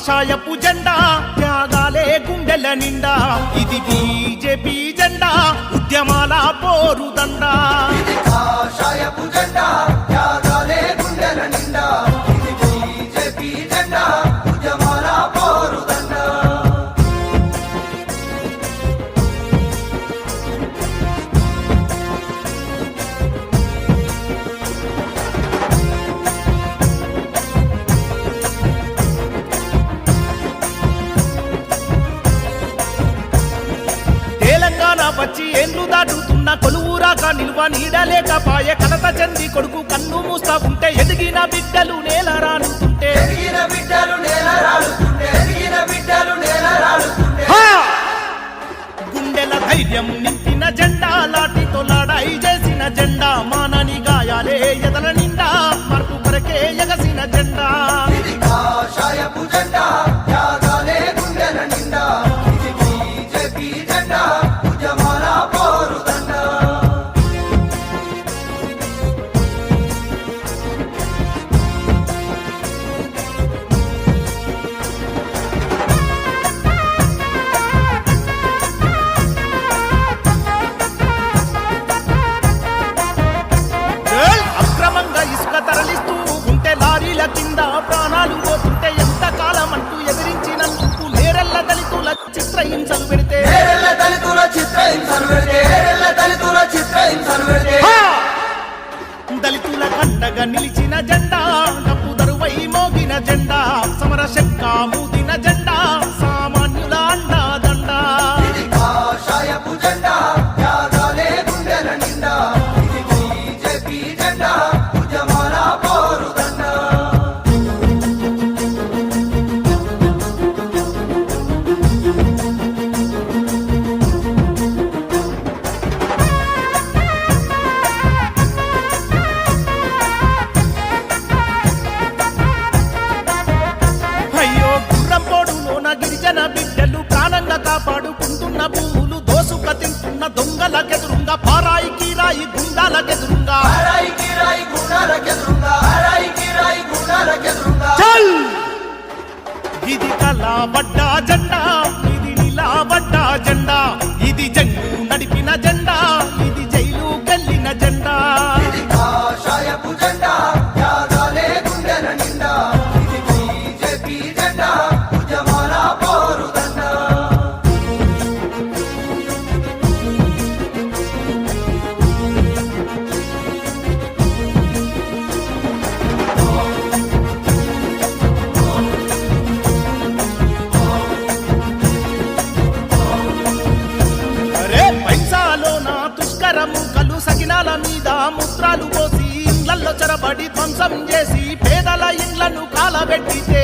కాషాయపు జెండా త్యాగాలే గుండెల నిండా ఇది బీజేపీ జెండా ఉద్యమాల పోరుదండా ఇది కాషాయపు జెండా త్యాగాలే గుండెల నిండా ఇది బీజేపీ జెండా ఉద్యమాల పోరుదండా వచ్చి ఏండ్లు దాటుతున్న కొలువురాక నిల్వ నీడలేకపాయ కలత చెంది కొడుకు కన్ను మూస్తా ఉంటే ఎదిగిన బిడ్డలు నేల రాలుతుంటే గుండెల ధైర్యం నింపిన జెండా లాఠీతో లాడాయి చేసిన జెండా మానని గాయాలే ఎదల నిండా మార్పు కొరకే ఎగసిన జెండా ఇది కాషాయపు జెండా త్యాగాలే గుండెల నిండా ఇది బీజేపీ జెండా ఉద్యమాల పోరుదండా అక్రమంగా ఇసుక తరలిస్తూ ఉంటే లారీల కింద ప్రాణాలు పోతుంటే ఎంత కాలం అంటూ ఎదిరించినందుకు నేరెళ్ళ దళితుల చిత్రహింసలు పెడితే దళితుల కండగా నిలిచిన జెండా డప్పు దరువై మోగిన జెండా సమర శంక మూదిన జెండా సామాన్యుల అండా దండా ఇది కాషాయపు జెండా త్యాగాలే గుండెల నిండా ఇది బీజేపీ జెండా ఉద్యమాల పోరుదండా అయ్యో గుర్రంపోడులోన గిరిజన బిడ్డలు ప్రాణంగా కాపాడుకుంటున్న భూములు దోసుక తింటున్న దొంగలకెదురుంగా పారాయికి రాయి గుండాలకెదురుంగా చల్ ఇది కలబడ్డా జెండా ఇది నిలబడ్డా జెండా ఇది జంగు నడిపిన జెండా ఇది జైలుకెళ్ళిన జెండా ఇది కాషాయపు జెండా త్యాగాలే గుండెల నిండా ఇది బీజేపీ జెండా ఉద్యమాల పోరుదండా అరే పైసాలో నా తుష్కరము కలు సకినాల మీద ముద్రాలు పోసి ఇండ్లల్లో చొరబడి ధ్వంసం చేసి పేదల ఇండ్లను కాలబెట్టితే